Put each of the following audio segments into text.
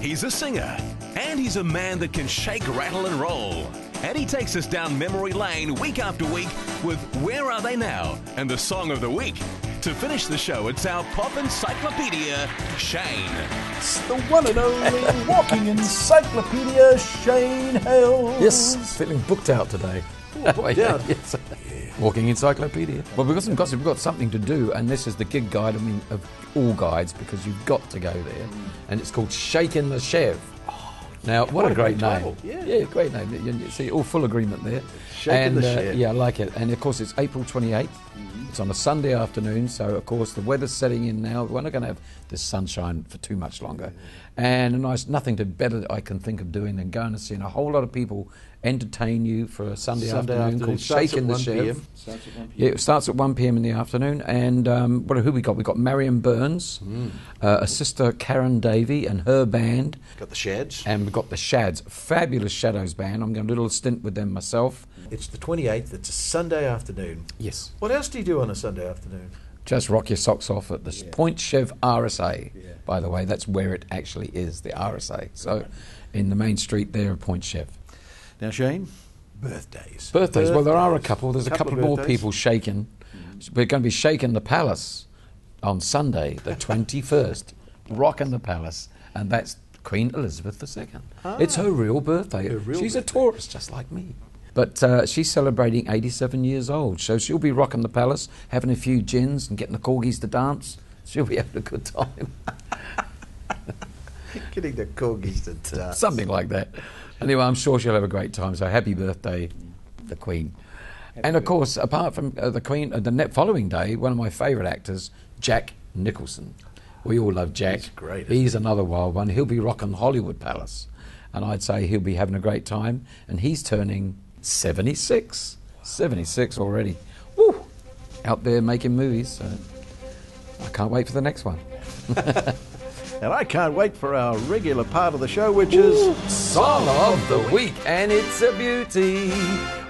He's a singer, and he's a man that can shake, rattle, and roll. And he takes us down memory lane week after week with Where Are They Now? And the Song of the Week. To finish the show, it's our pop encyclopedia, Shane. It's the one and only walking encyclopedia, Shane Hales. Yes, feeling booked out today. Booked out? Yes. Walking encyclopedia. Well, we've got some gossip, we've got something to do, and this is the gig guide, of all guides, because you've got to go there. And it's called Shakin' the Chev. Now, what a great name. Yeah, great name. You see, all full agreement there. Shakin' the Chev. Yeah, I like it. And of course, it's April 28th. It's on a Sunday afternoon, so of course the weather's setting in now. We're not going to have this sunshine for too much longer. And nothing better I can think of doing than going to see a whole lot of people entertain you for a Sunday afternoon called Shakin' the Chev. Yeah, it starts at 1 p.m. in the afternoon. And who we got? We got Marion Burns, a sister Karen Davey and her band. Got the Shads. And we've got the Shads, fabulous Shadows band. I'm going to do a little stint with them myself. It's the 28th. It's a Sunday afternoon. Yes. What else do you do on a Sunday afternoon? Just rock your socks off at the Point Chev RSA. By the way, that's where it actually is, the RSA. So in the main street there of Point Chev. Now, Shane, birthdays. Birthdays. Well, there are a couple. There's a couple more birthdays. people shaking. We're going to be shaking the Palace on Sunday, the 21st. Rocking the Palace. And that's Queen Elizabeth II. It's her real birthday. She's a Taurus, just like me. But she's celebrating 87 years old, so she'll be rocking the Palace, having a few gins and getting the corgis to dance. She'll be having a good time. Getting the corgis to dance. Something like that. Anyway, I'm sure she'll have a great time, so happy birthday, the Queen. And of course, apart from the Queen, the following day, one of my favourite actors, Jack Nicholson. We all love Jack. He's great. He's another wild one. He'll be rocking Hollywood Palace. And I'd say he'll be having a great time. And he's turning 76. 76 already. Woo! Out there making movies. So I can't wait for the next one. And I can't wait for our regular part of the show, which is Song of the Week, and it's a beauty.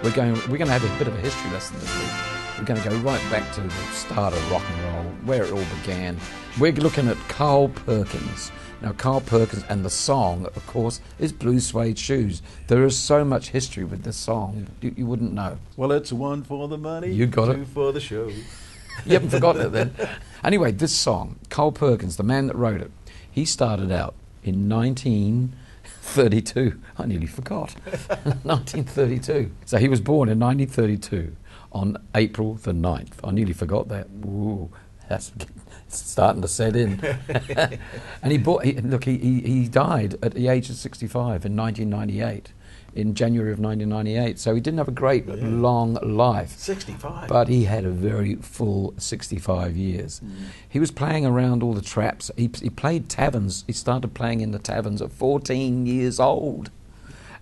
We're going to have a bit of a history lesson this week. We're going to go right back to the start of rock and roll, where it all began. We're looking at Carl Perkins. Now, Carl Perkins, and the song, of course, is Blue Suede Shoes. There is so much history with this song, you wouldn't know. Well, it's one for the money, You got two it. for the show. You haven't forgotten it then. Anyway, this song, Carl Perkins, the man that wrote it, he started out in 1932. I nearly forgot. 1932. So he was born in 1932 on April the 9th. I nearly forgot that. Ooh, that's starting to set in. And he died at the age of 65 in 1998. In January of 1998. So he didn't have a great long life. 65. But he had a very full 65 years. He was playing around all the traps. He played taverns. He started playing in the taverns at 14 years old.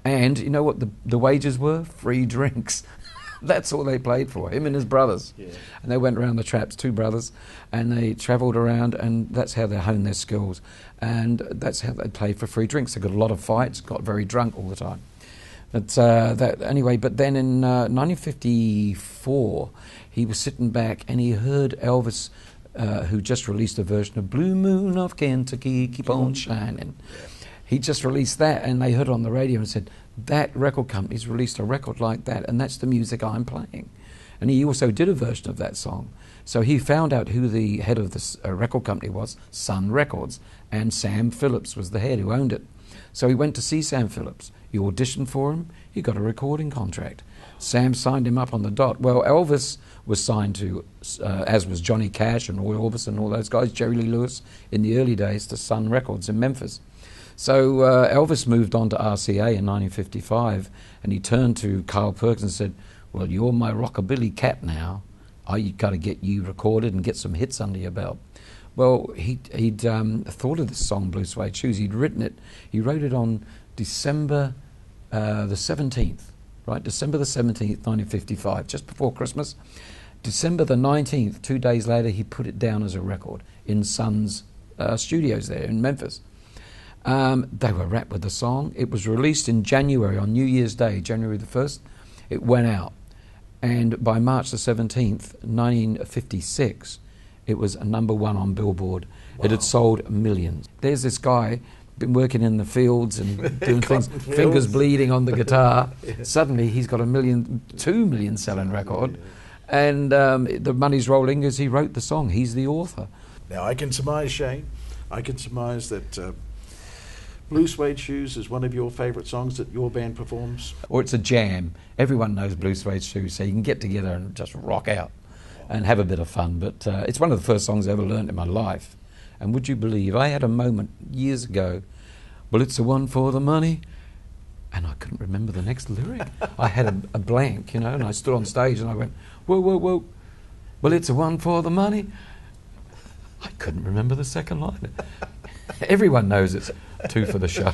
And you know what the wages were? Free drinks. That's all they played for, him and his brothers. Yeah. And they went around the traps, two brothers, and they travelled around, and that's how they honed their skills. And that's how they played for free drinks. They got a lot of fights, got very drunk all the time. But then in 1954, he was sitting back and he heard Elvis, who just released a version of Blue Moon of Kentucky, Keep On Shining. He just released that, and they heard it on the radio and said, that record company's released a record like that, and that's the music I'm playing. And he also did a version of that song. So he found out who the head of this record company was, Sun Records, and Sam Phillips was the head who owned it. So he went to see Sam Phillips. He auditioned for him. He got a recording contract. Sam signed him up on the dot. Well, Elvis was signed to, as was Johnny Cash and Roy Orbison and all those guys, Jerry Lee Lewis, in the early days to Sun Records in Memphis. So Elvis moved on to RCA in 1955, and he turned to Carl Perkins and said, well, you're my rockabilly cat now. I've got to get you recorded and get some hits under your belt. Well, he'd thought of this song, Blue Suede Shoes. He'd written it. He wrote it on December the 17th, right? December the 17th, 1955, just before Christmas. December the 19th, 2 days later, he put it down as a record in Sun's studios there in Memphis. They were wrapped with the song. It was released in January, on New Year's Day, January the 1st. It went out. And by March the 17th, 1956, it was a #1 on Billboard. Wow. It had sold millions. There's this guy been working in the fields and doing things, fingers bleeding on the guitar. Suddenly he's got 2 million selling record, and the money's rolling as he wrote the song. He's the author. Now I can surmise, Shane, that Blue Suede Shoes is one of your favourite songs that your band performs. Or it's a jam. Everyone knows Blue Suede Shoes, so you can get together and just rock out and have a bit of fun. But it's one of the first songs I ever learned in my life. And would you believe, I had a moment years ago, well, it's the one for the money, and I couldn't remember the next lyric. I had a blank, and I stood on stage and I went, whoa, whoa, whoa, well, it's the one for the money. I couldn't remember the second line. Everyone knows it's 2 for the show.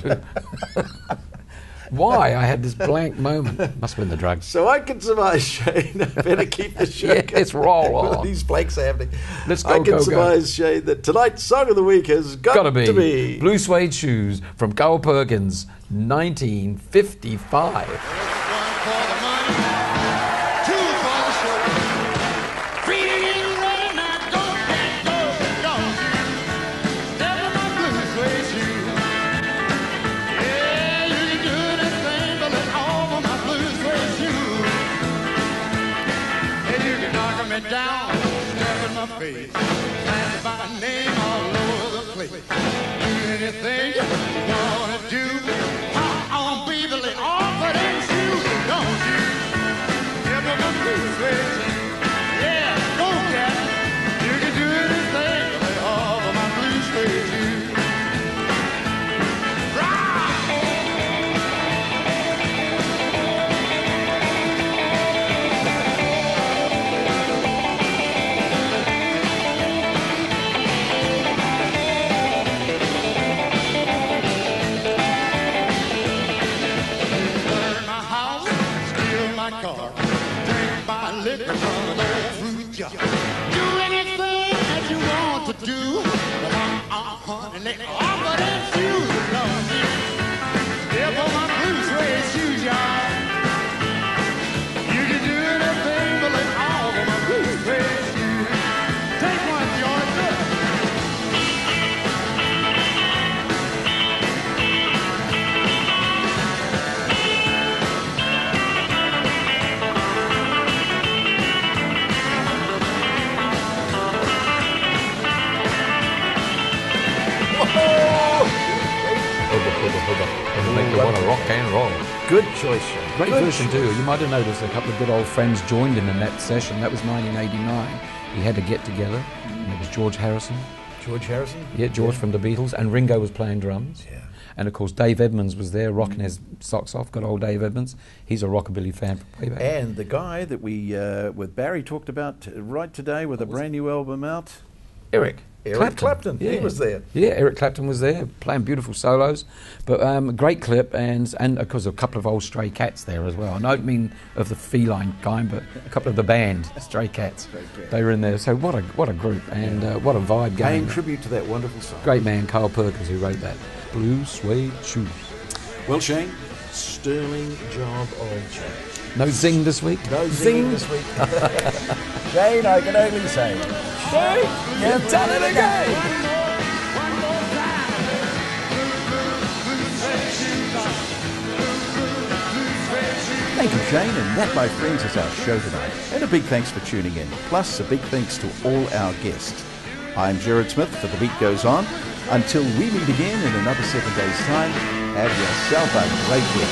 Why? I had this blank moment. Must have been the drugs. So I can surmise, Shane, I better keep the show going. Let's roll on. These blanks are happening. Let's go, I can surmise, Shane, that tonight's song of the week has got to be Blue Suede Shoes from Carl Perkins, 1955. Down, step in my face, and my name all over the place. Do anything you wanna do. I'm baby, offer them shoes, don't you? Step in my blue suede shoes. Yeah, go cat. You can do anything, they offer my blue suede shoes. Liquor from an old fruit jar. Do anything that you want to do. Honey, they offer them shoes, don't you? Step on my blue suede shoes, y'all. You can do anything but they offer my blue suede shoes. Take one, George. It'll make you want to rock and roll. Good choice, Shane. Great version too. You might have noticed a couple of good old friends joined him in that session. That was 1989. He had to get together. And it was George Harrison. George Harrison? Yeah, George from the Beatles. And Ringo was playing drums. Yeah. And of course Dave Edmunds was there rocking his socks off. Good old Dave Edmunds. He's a rockabilly fan from way back. And the guy that we, with Barry, talked about right today with a brand new album out. Eric Clapton. Yeah. He was there. Yeah, Eric Clapton was there playing beautiful solos. But a great clip, and of course a couple of old Stray Cats there as well. I don't mean of the feline kind, but a couple of the band, Stray Cats. They were in there. So what a group, and what a vibe going. Paying tribute to that wonderful song. Great man, Carl Perkins, who wrote that. Blue Suede Shoes. Well, Shane, sterling job of change. No zing this week? No zing this week. Shane, I can only say, Shane, you've done it again. Thank you, Shane, and that, my friends, is our show tonight. And a big thanks for tuning in. Plus, a big thanks to all our guests. I'm Gerard Smith for The Beat Goes On. Until we meet again in another 7 days' time, have yourself a great week.